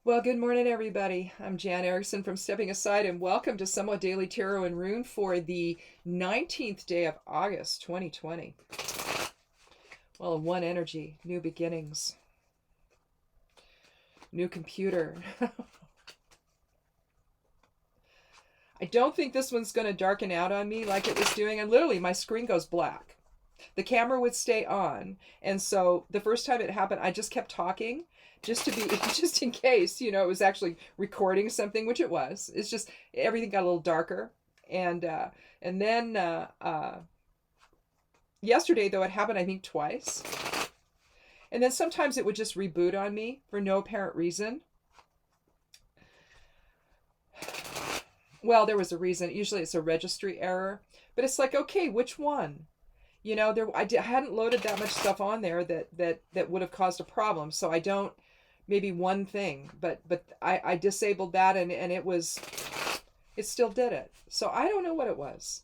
Well, good morning, everybody. I'm Jan Erickson from Stepping Aside, and welcome to Somewhat Daily Tarot and Rune for the 19th day of August 2020. Well, one energy, new beginnings, new computer. I don't think this one's going to darken out on me like it was doing, and literally my screen goes black. The camera would stay on, and so the first time it happened, I just kept talking just to be just in case, it was actually recording something, which it was. It's just everything got a little darker, and then yesterday though it happened I think twice, and then sometimes it would just reboot on me for no apparent reason. Well, there was a reason. Usually it's a registry error, but it's like, okay, which one? I hadn't loaded that much stuff on there that would have caused a problem. So I don't, maybe one thing, but I disabled that and it still did it. So I don't know what it was.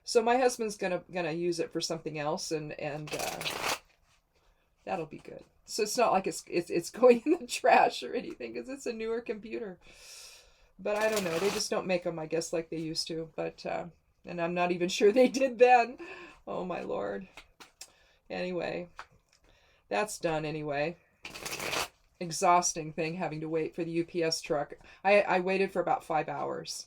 So my husband's gonna use it for something else, and that'll be good. So it's not like it's going in the trash or anything, because it's a newer computer. But I don't know. They just don't make them, I guess, like they used to. But and I'm not even sure they did then. Oh my Lord. Anyway, that's done anyway. Exhausting thing having to wait for the UPS truck. I waited for about 5 hours,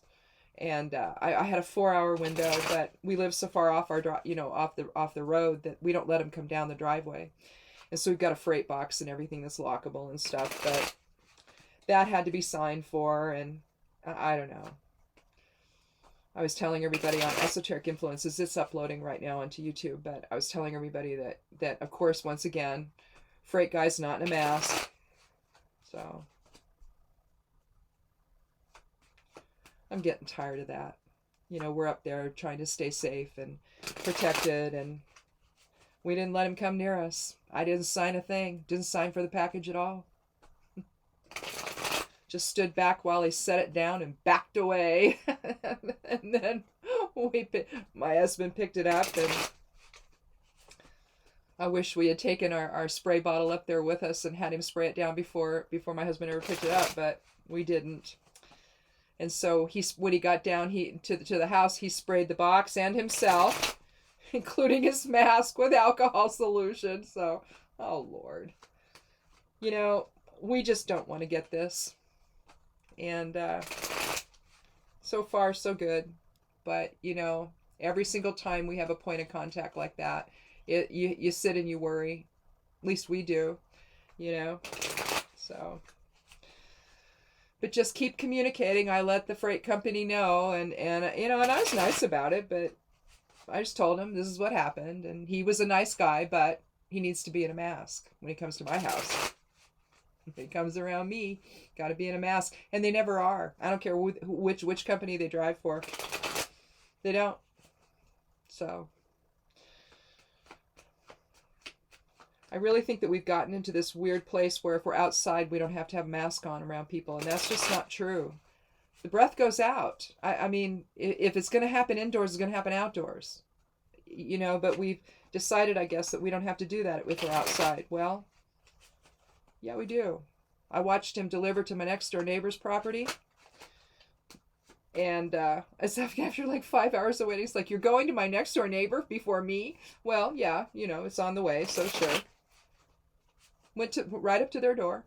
and I had a 4-hour window, but we live so far off off the road that we don't let them come down the driveway, and so we've got a freight box and everything that's lockable and stuff. But that had to be signed for, and I don't know. I was telling everybody on Esoteric Influences, it's uploading right now onto YouTube, but I was telling everybody that of course, once again, freight guy's not in a mask. So I'm getting tired of that. We're up there trying to stay safe and protected, and we didn't let him come near us. I didn't sign a thing. Didn't sign for the package at all. Just stood back while he set it down and backed away. And then my husband picked it up, and I wish we had taken our spray bottle up there with us and had him spray it down before my husband ever picked it up, but we didn't. And so when he got down to the house, he sprayed the box and himself, including his mask, with alcohol solution. So, oh Lord. We just don't want to get this. And so far so good, but every single time we have a point of contact like that, you sit and you worry. At least we do, so. But just keep communicating. I let the freight company know, and I was nice about it, but I just told him this is what happened, and he was a nice guy, but he needs to be in a mask when he comes to my house. If he comes around me, got to be in a mask. And they never are. I don't care which company they drive for. They don't. So I really think that we've gotten into this weird place where if we're outside, we don't have to have a mask on around people. And that's just not true. The breath goes out. I mean, if it's going to happen indoors, it's going to happen outdoors. But we've decided, I guess, that we don't have to do that if we're outside. Well, yeah, we do. I watched him deliver to my next door neighbor's property. And after like 5 hours of waiting, he's like, "You're going to my next door neighbor before me?" Well, yeah, it's on the way, so sure. Went right up to their door.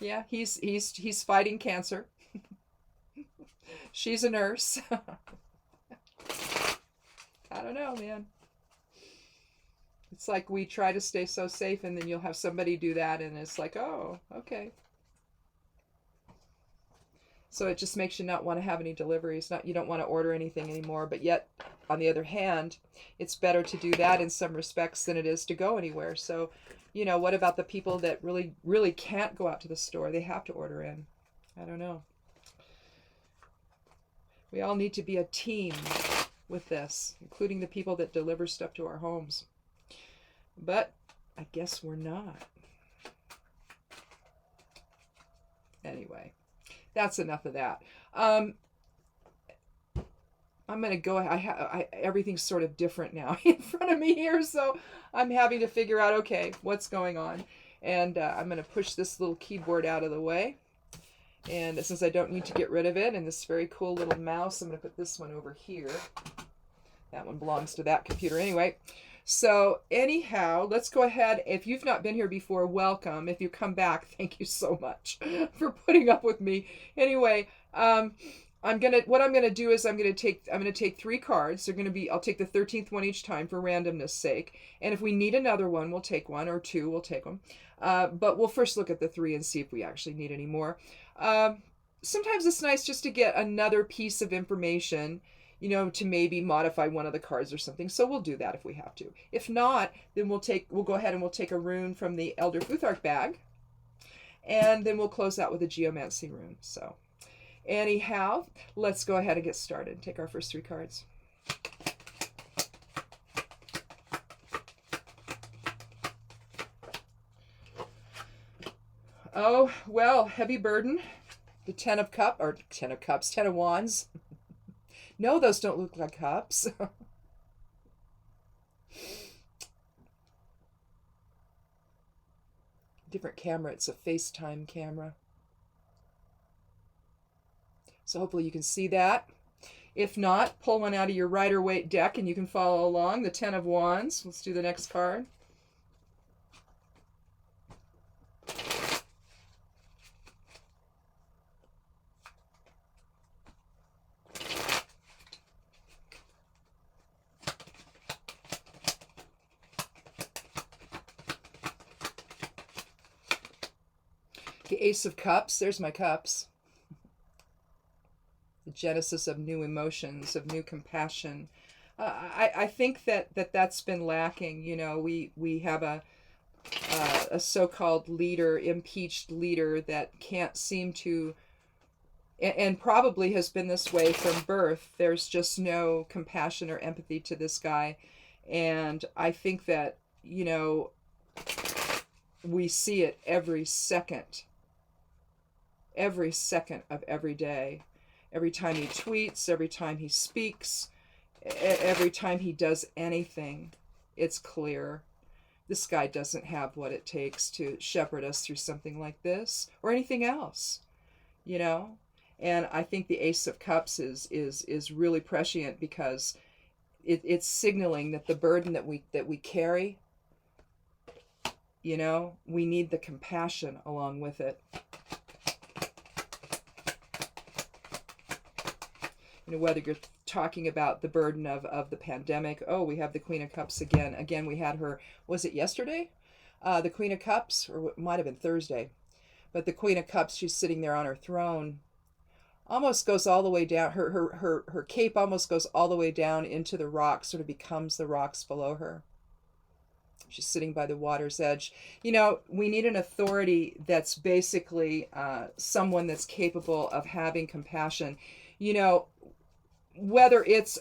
Yeah, he's fighting cancer. She's a nurse. I don't know, man. It's like we try to stay so safe, and then you'll have somebody do that, and it's like, oh, okay. So it just makes you not want to have any deliveries. You don't want to order anything anymore. But yet, on the other hand, it's better to do that in some respects than it is to go anywhere. So, what about the people that really, really can't go out to the store? They have to order in. I don't know. We all need to be a team with this, including the people that deliver stuff to our homes. But I guess we're not. Anyway, that's enough of that. I'm going to go, everything's sort of different now in front of me here, so I'm having to figure out, okay, what's going on. And I'm going to push this little keyboard out of the way. And since I don't need to get rid of it, and this very cool little mouse, I'm going to put this one over here. That one belongs to that computer anyway. So anyhow, let's go ahead. If you've not been here before, welcome. If you come back, thank you so much for putting up with me. Anyway, what I'm gonna do is I'm gonna take 3 cards. They're gonna be, I'll take the 13th one each time for randomness sake. And if we need another one, we'll take one, or 2, we'll take them. But we'll first look at the 3 and see if we actually need any more. Sometimes it's nice just to get another piece of information, you know, to maybe modify one of the cards or something. So we'll do that if we have to. If not, then we'll go ahead and we'll take a rune from the Elder Futhark bag. And then we'll close out with a geomancy rune. So anyhow, let's go ahead and get started. Take our first 3 cards. Oh, well, heavy burden. The 10 of Wands. No, those don't look like cups. Different camera. It's a FaceTime camera. So hopefully you can see that. If not, pull one out of your Rider-Waite deck and you can follow along. The 10 of Wands. Let's do the next card. The Ace of Cups. There's my cups. The genesis of new emotions, of new compassion. I think that's been lacking. You know, we have a so-called leader, impeached leader that can't seem to, and probably has been this way from birth. There's just no compassion or empathy to this guy. And I think that, you know, we see it every second of every day. Every time he tweets, every time he speaks, every time he does anything, it's clear this guy doesn't have what it takes to shepherd us through something like this or anything else, you know? And I think the Ace of Cups is really prescient because it's signaling that the burden that we carry, you know, we need the compassion along with it. You know, whether you're talking about the burden of the pandemic. Oh, we have the Queen of Cups again. Again, we had her, was it yesterday? The Queen of Cups, or it might have been Thursday. But the Queen of Cups, she's sitting there on her throne, almost goes all the way down. Her cape almost goes all the way down into the rocks, sort of becomes the rocks below her. She's sitting by the water's edge. You know, we need an authority that's basically someone that's capable of having compassion. You know, whether it's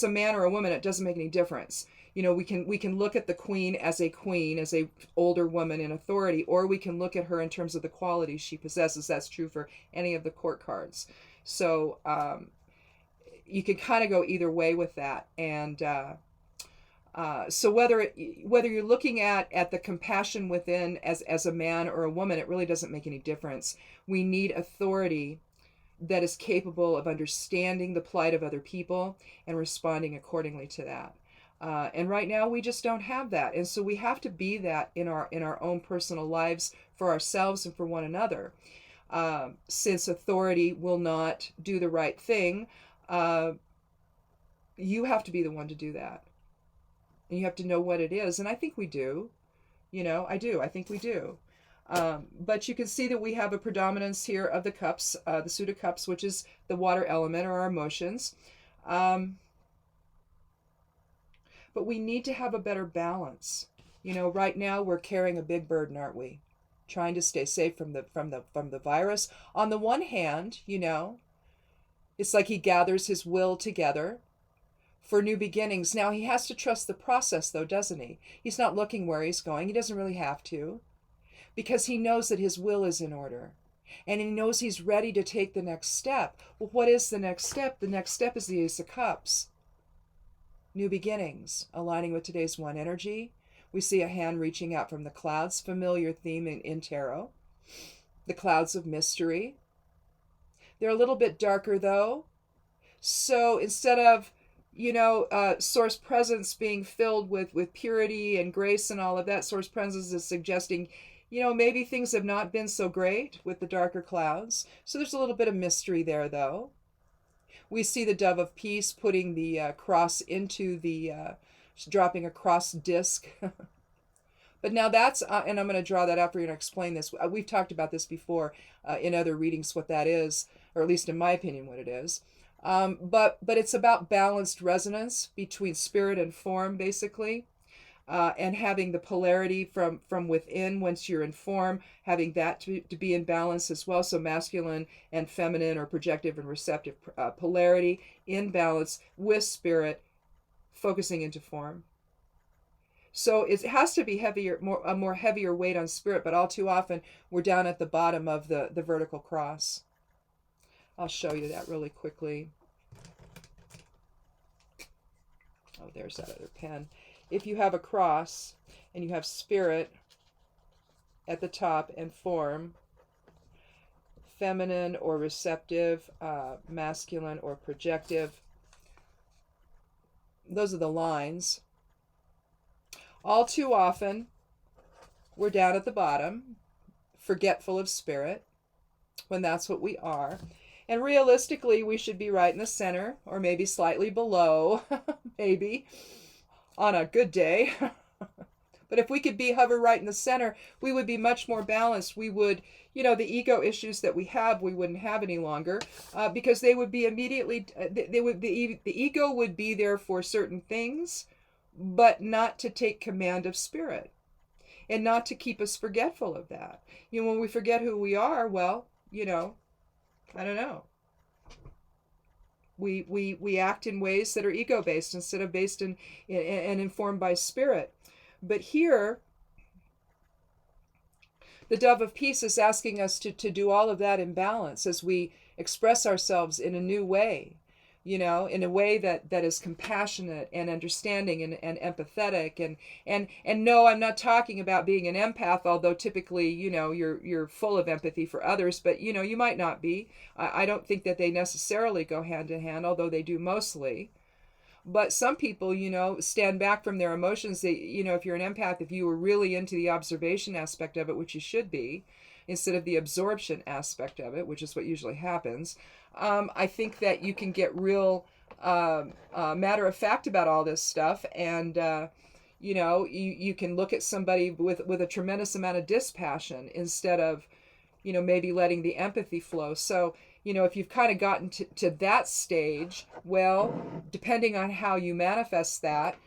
a man or a woman, it doesn't make any difference. You know, we can look at the queen, as a older woman in authority, or we can look at her in terms of the qualities she possesses. That's true for any of the court cards. So you can kind of go either way with that. And so whether you're looking at the compassion within as a man or a woman, it really doesn't make any difference. We need authority that is capable of understanding the plight of other people and responding accordingly to that. And right now we just don't have that. And so we have to be that in our own personal lives for ourselves and for one another. Since authority will not do the right thing, you have to be the one to do that. And you have to know what it is. And I think we do. You know, I think we do. But you can see that we have a predominance here of the cups, the suit of cups, which is the water element or our emotions. But we need to have a better balance. You know, right now we're carrying a big burden, aren't we? Trying to stay safe from the virus. On the one hand, you know, it's like he gathers his will together for new beginnings. Now he has to trust the process, though, doesn't he? He's not looking where he's going. He doesn't really have to, because he knows that his will is in order. And he knows he's ready to take the next step. Well, what is the next step? The next step is the Ace of Cups. New beginnings, aligning with today's one energy. We see a hand reaching out from the clouds, familiar theme in tarot. The clouds of mystery. They're a little bit darker though. So instead of, source presence being filled with purity and grace and all of that, source presence is suggesting, maybe things have not been so great with the darker clouds. So there's a little bit of mystery there though. We see the dove of peace putting the cross into the, dropping a cross disc. But now that's, and I'm going to draw that out for you and explain this. We've talked about this before in other readings, what that is, or at least in my opinion, what it is. But it's about balanced resonance between spirit and form, basically, and having the polarity from within once you're in form, having that to be in balance as well. So masculine and feminine, or projective and receptive polarity in balance with spirit, focusing into form. So it has to be heavier, a more heavier weight on spirit, but all too often we're down at the bottom of the vertical cross. I'll show you that really quickly. Oh, there's that other pen. If you have a cross and you have spirit at the top and form, feminine or receptive, masculine or projective, those are the lines. All too often, we're down at the bottom, forgetful of spirit, when that's what we are. And realistically, we should be right in the center, or maybe slightly below, maybe, on a good day. But if we could hover right in the center, we would be much more balanced. We would, the ego issues that we have, we wouldn't have any longer, because they would be immediately, the ego would be there for certain things, but not to take command of spirit, and not to keep us forgetful of that. When we forget who we are, well, I don't know. We act in ways that are ego-based instead of based in and informed by spirit. But here, the dove of peace is asking us to do all of that in balance as we express ourselves in a new way, in a way that is compassionate and understanding and empathetic. And no, I'm not talking about being an empath, although typically, you're full of empathy for others, but, you might not be. I don't think that they necessarily go hand in hand, although they do mostly. But some people, stand back from their emotions. They, if you're an empath, if you were really into the observation aspect of it, which you should be, instead of the absorption aspect of it, which is what usually happens, I think that you can get real matter of fact about all this stuff. And, you can look at somebody with a tremendous amount of dispassion instead of, maybe letting the empathy flow. So, if you've kind of gotten to that stage, well, depending on how you manifest that,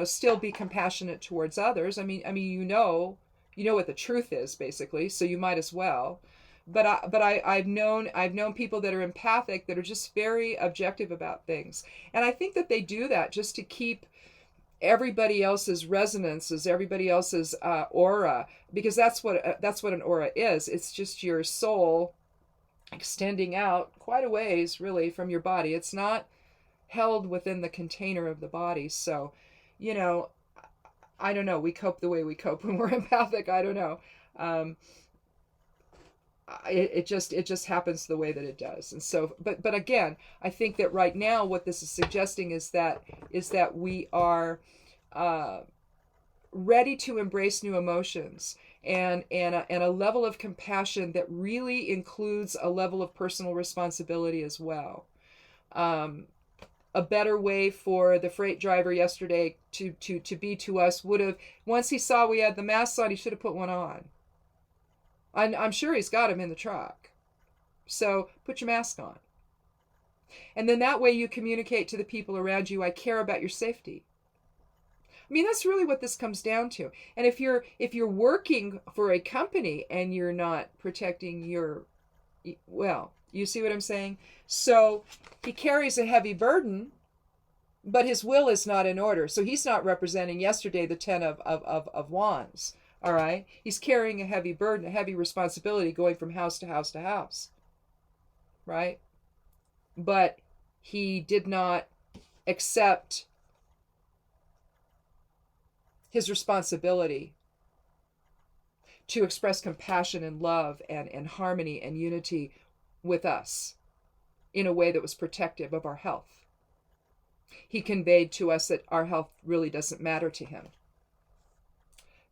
still be compassionate towards others. I mean, you know what the truth is, basically, so you might as well. But I've known people that are empathic that are just very objective about things, and I think that they do that just to keep everybody else's resonances, everybody else's aura, because that's what an aura is. It's just your soul extending out quite a ways, really, from your body. It's not held within the container of the body. So, I don't know. We cope the way we cope when we're empathic. I don't know. It just happens the way that it does. And so, but again, I think that right now what this is suggesting is that we are ready to embrace new emotions, and a level of compassion that really includes a level of personal responsibility as well. A better way for the freight driver yesterday to be to us would have, once he saw we had the masks on, he should have put one on. I'm sure he's got them in the truck. So put your mask on. And then that way you communicate to the people around you, I care about your safety. I mean, that's really what this comes down to. And if you're working for a company and you're not protecting your, well, you see what I'm saying? So he carries a heavy burden, but his will is not in order. So he's not representing yesterday the 10 of wands. All right. He's carrying a heavy burden, a heavy responsibility, going from house to house to house. Right. But he did not accept his responsibility to express compassion and love and harmony and unity with us in a way that was protective of our health. He conveyed to us that our health really doesn't matter to him.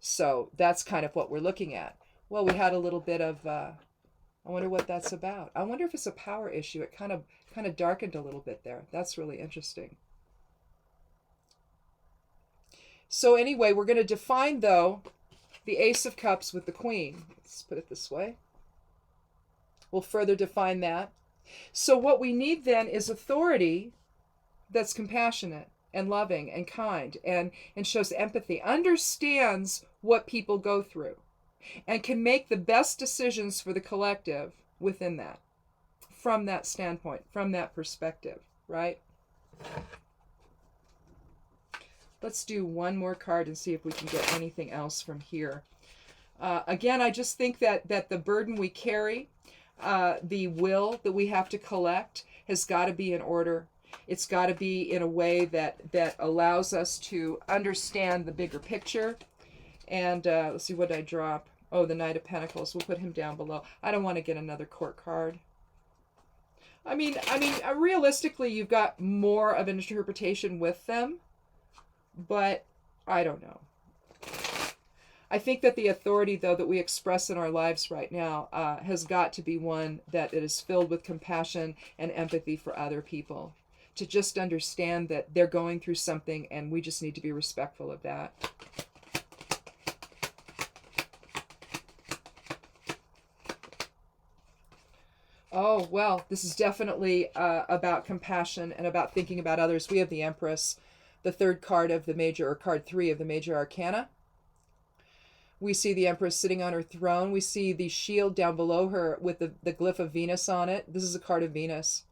So that's kind of what we're looking at. Well, we had a little bit of, I wonder what that's about. I wonder if it's a power issue. It kind of darkened a little bit there. That's really interesting. So anyway, we're going to define, though, the Ace of Cups with the Queen. Let's put it this way. We'll further define that. So what we need then is authority that's compassionate and loving and kind and shows empathy, understands what people go through, and can make the best decisions for the collective within that, from that standpoint, from that perspective, right? Let's do one more card and see if we can get anything else from here. Again, I just think that the burden we carry, the will that we have to collect, has got to be in order. It's got to be in a way that allows us to understand the bigger picture. And let's see, what did I drop? Oh, the Knight of Pentacles. We'll put him down below. I don't want to get another court card. I mean, realistically, you've got more of an interpretation with them, but I don't know. I think that the authority, though, that we express in our lives right now has got to be one that is filled with compassion and empathy for other people. To just understand that they're going through something and we just need to be respectful of that. Oh, well, this is definitely about compassion and about thinking about others. We have the Empress, the third card of the major, or card 3 of the major arcana. We see the Empress sitting on her throne. We see the shield down below her with the glyph of Venus on it. This is a card of Venus.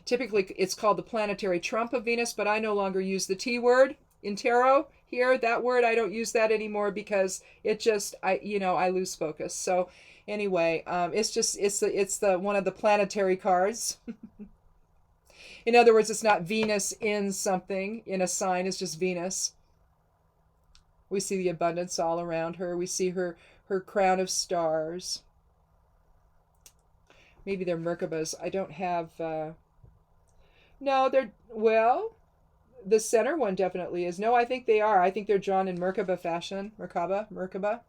Typically, it's called the planetary trump of Venus, but I no longer use the T word in tarot here. That word, I don't use that anymore because it just, I lose focus. So anyway, it's the one of the planetary cards. In other words, it's not Venus in something, in a sign. It's just Venus. We see the abundance all around her. We see her crown of stars. Maybe they're Merkabahs. I don't have... No, they're... Well, the center one definitely is. No, I think they are. I think they're drawn in Merkabah fashion. Merkabah.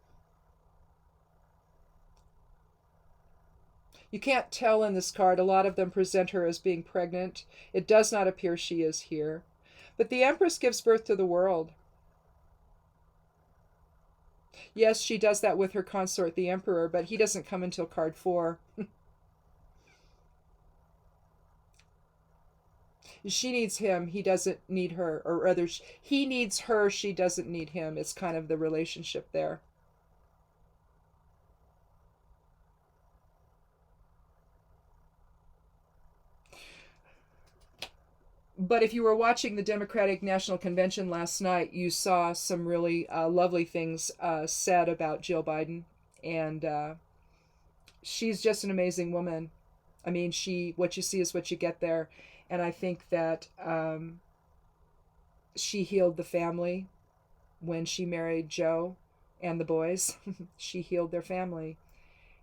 You can't tell in this card. A lot of them present her as being pregnant. It does not appear she is here. But the Empress gives birth to the world. Yes, she does that with her consort, the Emperor, but he doesn't come until card 4. She needs him, he doesn't need her, or rather, he needs her, she doesn't need him. It's kind of the relationship there. But if you were watching the Democratic National Convention last night, you saw some really lovely things said about Jill Biden. And she's just an amazing woman. I mean, what you see is what you get there. And I think that she healed the family when she married Joe and the boys. She healed their family.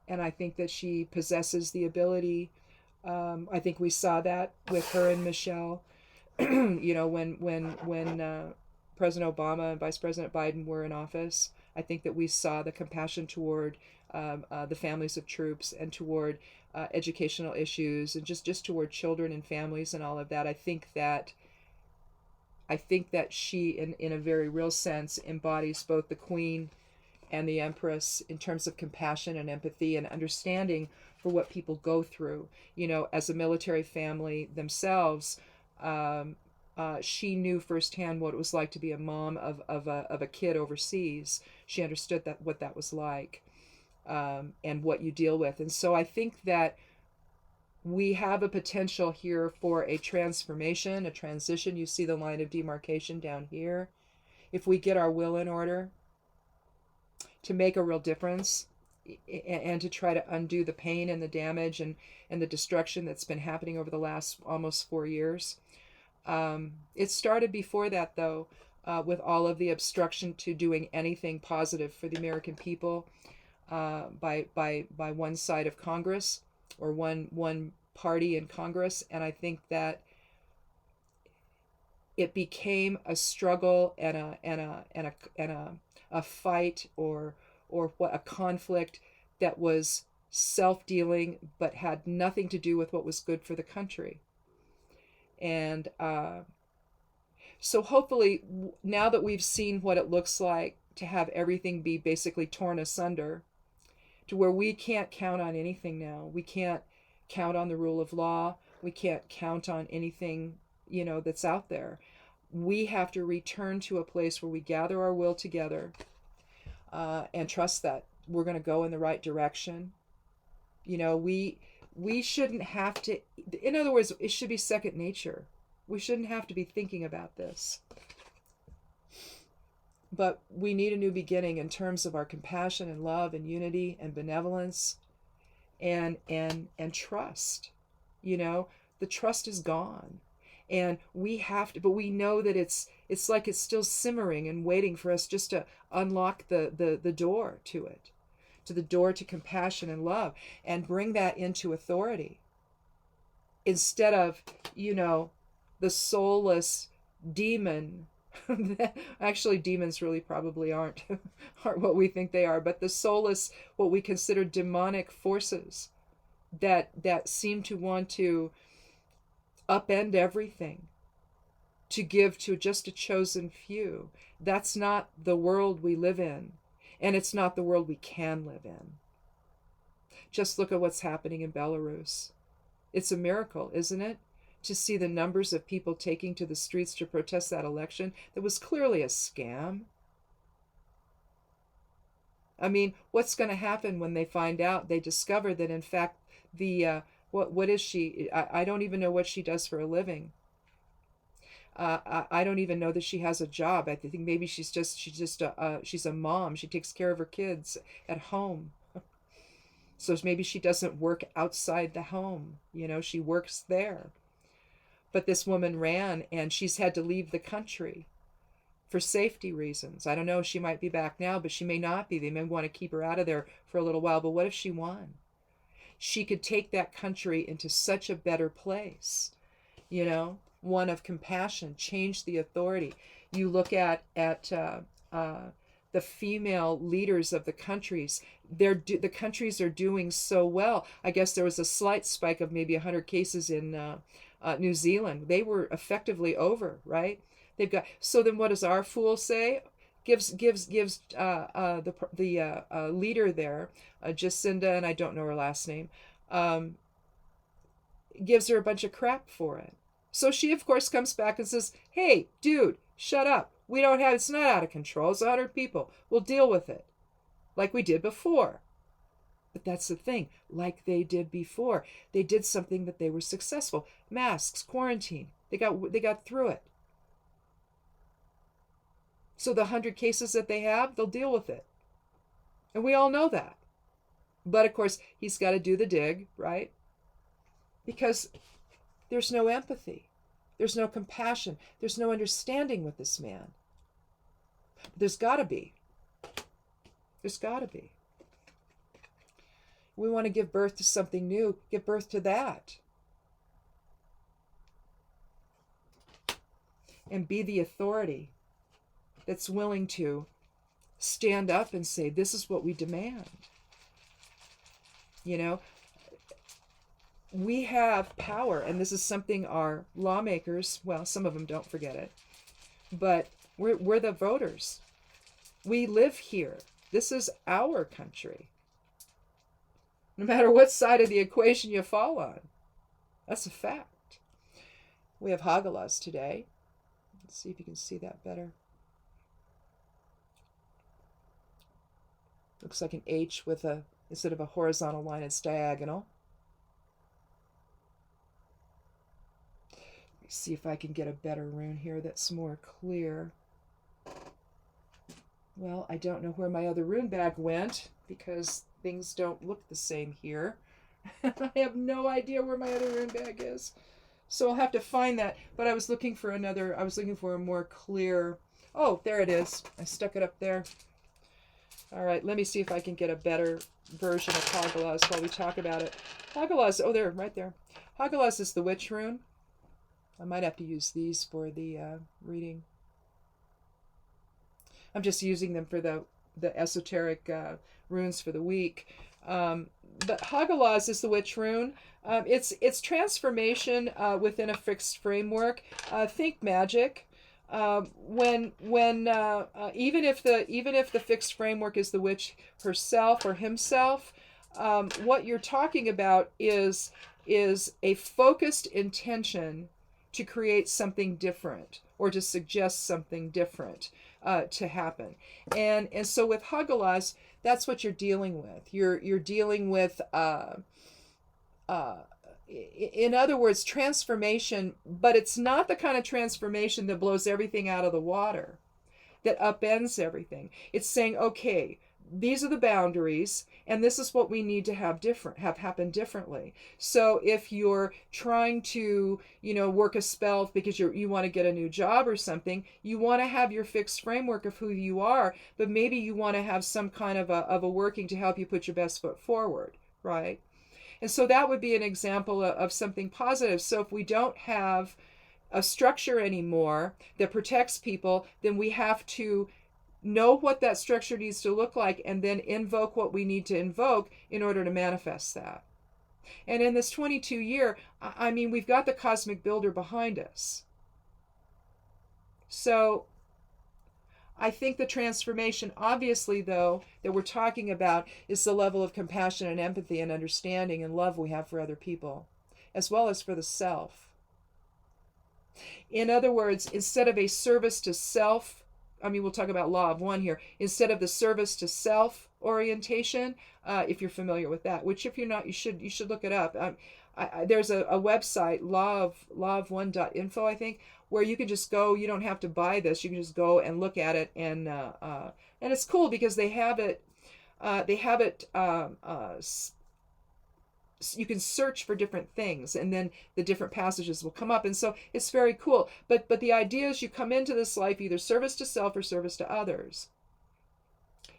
And I think that she possesses the ability. I think we saw that with her and Michelle. When President Obama and Vice President Biden were in office, I think that we saw the compassion toward the families of troops and toward educational issues and just toward children and families and all of that. I think that she, in a very real sense, embodies both the Queen and the Empress in terms of compassion and empathy and understanding for what people go through. As a military family themselves, she knew firsthand what it was like to be a mom of a kid overseas. She understood what that was like, and what you deal with. And so I think that we have a potential here for a transformation, a transition. You see the line of demarcation down here. If we get our will in order to make a real difference and to try to undo the pain and the damage and the destruction that's been happening over the last almost 4 years, It started before that, though, with all of the obstruction to doing anything positive for the American people by one side of Congress, or one party in Congress. And I think that it became a struggle and a fight, or what, a conflict that was self-dealing but had nothing to do with what was good for the country. And so hopefully, now that we've seen what it looks like to have everything be basically torn asunder, to where we can't count on anything now. We can't count on the rule of law. We can't count on anything, that's out there. We have to return to a place where we gather our will together, and trust that we're going to go in the right direction. We shouldn't have to, in other words, it should be second nature. We shouldn't have to be thinking about this. But we need a new beginning in terms of our compassion and love and unity and benevolence and trust. The trust is gone. And we have to, but we know that it's like it's still simmering and waiting for us just to unlock the door to it, to the door to compassion and love, and bring that into authority. Instead of, the soulless demon. Actually, demons really probably aren't what we think they are, but the soulless, what we consider demonic forces that seem to want to upend everything to give to just a chosen few. That's not the world we live in, and it's not the world we can live in. Just look at what's happening in Belarus. It's a miracle, isn't it? To see the numbers of people taking to the streets to protest that election that was clearly a scam. I mean, what's going to happen when they find out, they discover that in fact the what is she? I don't even know what she does for a living. I don't even know that she has a job. I think maybe she's a mom. She takes care of her kids at home. So maybe she doesn't work outside the home. She works there. But this woman ran, and she's had to leave the country for safety reasons. I don't know, she might be back now, but she may not be. They may want to keep her out of there for a little while. But what if she won? She could take that country into such a better place, one of compassion, change the authority. You look at the female leaders of the countries. The countries are doing so well. I guess there was a slight spike of maybe 100 cases in New Zealand. They were effectively over, right? They've got. So then, what does our fool say? Gives the leader there, Jacinda, and I don't know her last name, gives her a bunch of crap for it. So she, of course, comes back and says, "Hey, dude, shut up. It's not out of control. It's 100 people. We'll deal with it, like we did before." But that's the thing, like they did before. They did something that they were successful. Masks, quarantine. They got through it. So the 100 cases that they have, they'll deal with it. And we all know that. But of course, he's got to do the dig, right? Because there's no empathy. There's no compassion. There's no understanding with this man. There's got to be. There's got to be. We want to give birth to something new. Give birth to that. And be the authority that's willing to stand up and say, this is what we demand. We have power, and this is something our lawmakers, well, some of them don't forget it, but we're the voters. We live here. This is our country. No matter what side of the equation you fall on. That's a fact. We have Hagalas today. Let's see if you can see that better. Looks like an H with instead of a horizontal line, it's diagonal. Let me see if I can get a better rune here that's more clear. Well, I don't know where my other rune bag went because things don't look the same here. I have no idea where my other rune bag is. So I'll have to find that. But I was looking for a more clear. Oh, there it is. I stuck it up there. All right, let me see if I can get a better version of Hagalaz while we talk about it. Hagalaz, oh, there, right there. Hagalaz is the witch rune. I might have to use these for the reading. I'm just using them for the esoteric runes for the week. But Hagalaz is the witch rune. It's transformation within a fixed framework. Think magic. When even if the fixed framework is the witch herself or himself, what you're talking about is a focused intention to create something different or to suggest something different to happen. And so with Hagalaz, that's what you're dealing with. You're dealing with in other words, transformation, but it's not the kind of transformation that blows everything out of the water, that upends everything. It's saying, okay, these are the boundaries, and this is what we need to have happen differently. So if you're trying to, work a spell because you want to get a new job or something, you want to have your fixed framework of who you are, but maybe you want to have some kind of a working to help you put your best foot forward, right? And so that would be an example of something positive. So if we don't have a structure anymore that protects people, then we have to know what that structure needs to look like and then invoke what we need to invoke in order to manifest that. And in this 22 year, I mean, we've got the cosmic builder behind us. So I think the transformation, obviously, though, that we're talking about is the level of compassion and empathy and understanding and love we have for other people, as well as for the self. In other words, instead of a service to self, we'll talk about law of one here, instead of the service to self orientation, if you're familiar with that, which if you're not, you should look it up. There's a website, lawofone.info, I think, where you can just go. You don't have to buy this. You can just go and look at it, and it's cool because they have it. You can search for different things, and then the different passages will come up, and so it's very cool. But the idea is you come into this life either service to self or service to others.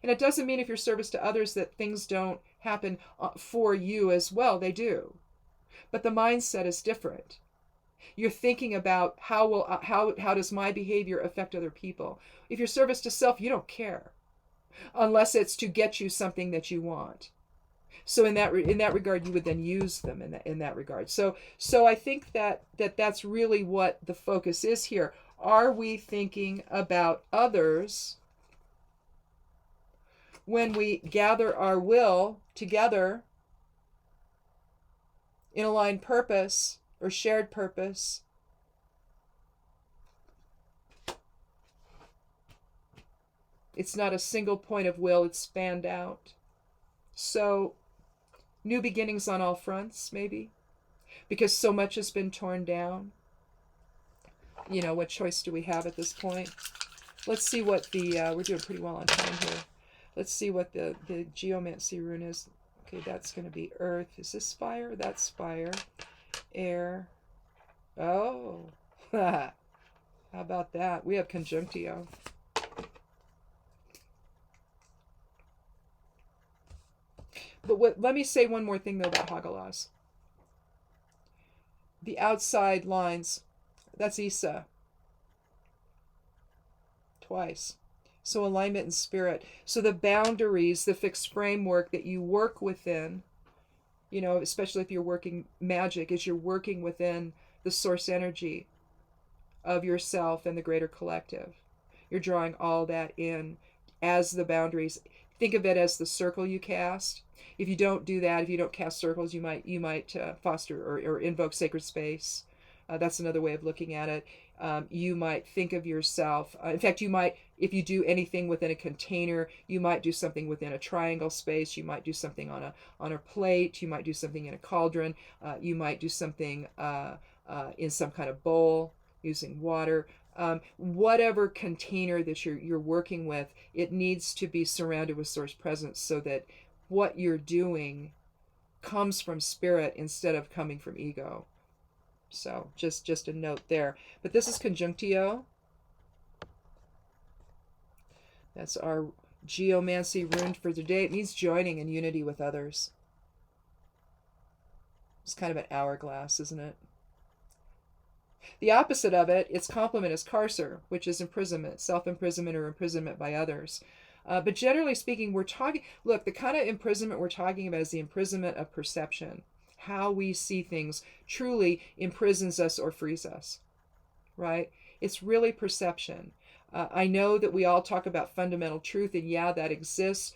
And it doesn't mean if you're service to others that things don't happen for you as well. They do. But the mindset is different. You're thinking about how does my behavior affect other people. If you're service to self, you don't care, unless it's to get you something that you want. So in that regard, you would then use them in that regard. So I think that's really what the focus is here. Are we thinking about others when we gather our will together in aligned purpose or shared purpose? It's not a single point of will, it's spanned out. So, new beginnings on all fronts, maybe, because so much has been torn down. What choice do we have at this point? Let's see what we're doing pretty well on time here. Let's see what the geomancy rune is. Okay, that's going to be earth. Is this fire? That's fire. Air. Oh. How about that? We have conjunctio. But let me say one more thing, though, about Hagalaz. The outside lines, that's Isa. Twice. So alignment and spirit. So the boundaries, the fixed framework that you work within, especially if you're working magic, is you're working within the source energy of yourself and the greater collective. You're drawing all that in as the boundaries. Think of it as the circle you cast. If you don't do that, if you don't cast circles, you might foster or invoke sacred space. That's another way of looking at it. You might think of yourself. In fact, you might, if you do anything within a container, you might do something within a triangle space. You might do something on a plate. You might do something in a cauldron. You might do something in some kind of bowl using water. Whatever container that you're working with, it needs to be surrounded with source presence so that what you're doing comes from spirit instead of coming from ego. So just a note there. But this is conjunctio. That's our geomancy rune for today. It means joining in unity with others. It's kind of an hourglass, isn't it? The opposite of it, its complement is carcer, which is imprisonment, self-imprisonment or imprisonment by others. But generally speaking, we're talking, look, the kind of imprisonment we're talking about is the imprisonment of perception. How we see things truly imprisons us or frees us, right? It's really perception. I know that we all talk about fundamental truth, and yeah, that exists,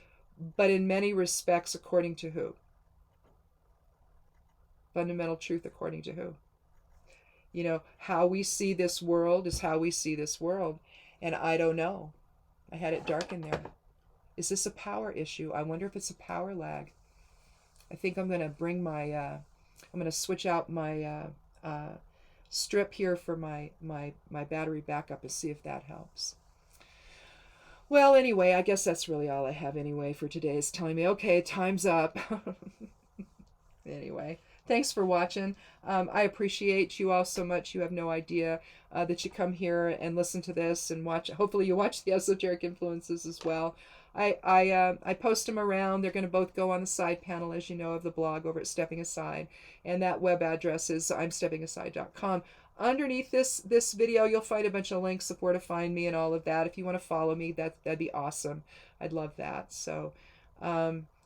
but in many respects, according to who? Fundamental truth according to who? You know, how we see this world is how we see this world. And I don't know. I had it dark in there. Is this a power issue? I wonder if it's a power lag. I think I'm going to bring my, I'm going to switch out my strip here for my battery backup and see if that helps. Well, anyway, I guess that's really all I have anyway for today. It's telling me, okay, time's up. Anyway, thanks for watching. I appreciate you all so much. You have no idea that you come here and listen to this and watch. Hopefully you watch the esoteric influences as well. I post them around. They're going to both go on the side panel, as you know, of the blog over at Stepping Aside. And that web address is imsteppingaside.com. Underneath this video, you'll find a bunch of links of where to find me and all of that. If you want to follow me, that'd be awesome. I'd love that. So,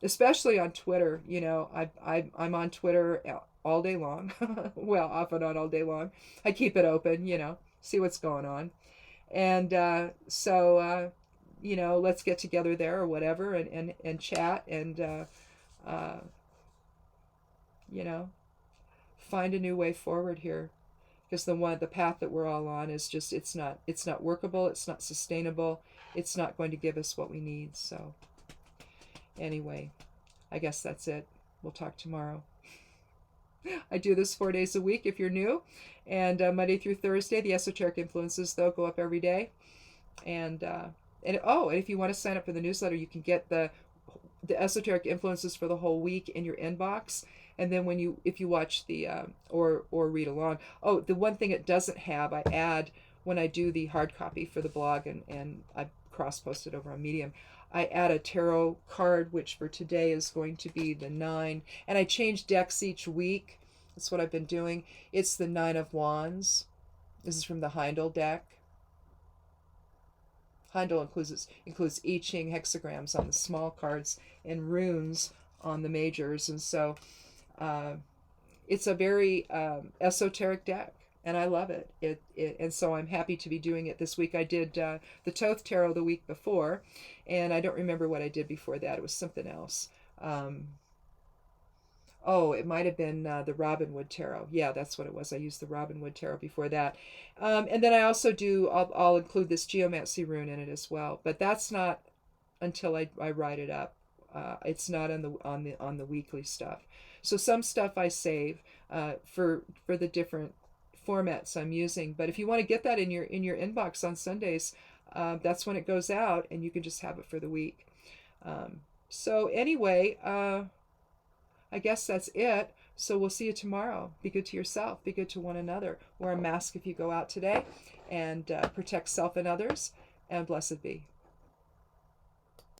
especially on Twitter, you know, I'm on Twitter all day long. Well, off and on all day long. I keep it open, you know, see what's going on. And so, you know, let's get together there or whatever and chat and, you know, find a new way forward here. Because the path that we're all on is just, it's not workable, it's not sustainable, it's not going to give us what we need. So anyway, I guess that's it. We'll talk tomorrow. I do this 4 days a week if you're new, and Monday through Thursday. The esoteric influences, though, go up every day. And if you want to sign up for the newsletter, you can get the esoteric influences for the whole week in your inbox. And then if you watch the or read along. Oh, the one thing it doesn't have, I add when I do the hard copy for the blog, and I cross-post it over on Medium. I add a tarot card, which for today is going to be the 9. And I change decks each week. That's what I've been doing. It's the 9 of Wands. This is from the Heindel deck. Heindel includes I Ching hexagrams on the small cards and runes on the majors. And so it's a very esoteric deck, and I love it. And so I'm happy to be doing it this week. I did the Thoth Tarot the week before, and I don't remember what I did before that. It was something else. Oh, it might have been the Robin Wood Tarot. Yeah, that's what it was. I used the Robin Wood Tarot before that. And then I also I'll include this Geomancy rune in it as well. But that's not until I write it up. It's not on the weekly stuff. So some stuff I save for the different formats I'm using. But if you want to get that in your inbox on Sundays, that's when it goes out, and you can just have it for the week. So anyway, I guess that's it. So we'll see you tomorrow. Be good to yourself. Be good to one another. Wear a mask if you go out today, and protect self and others. And blessed be.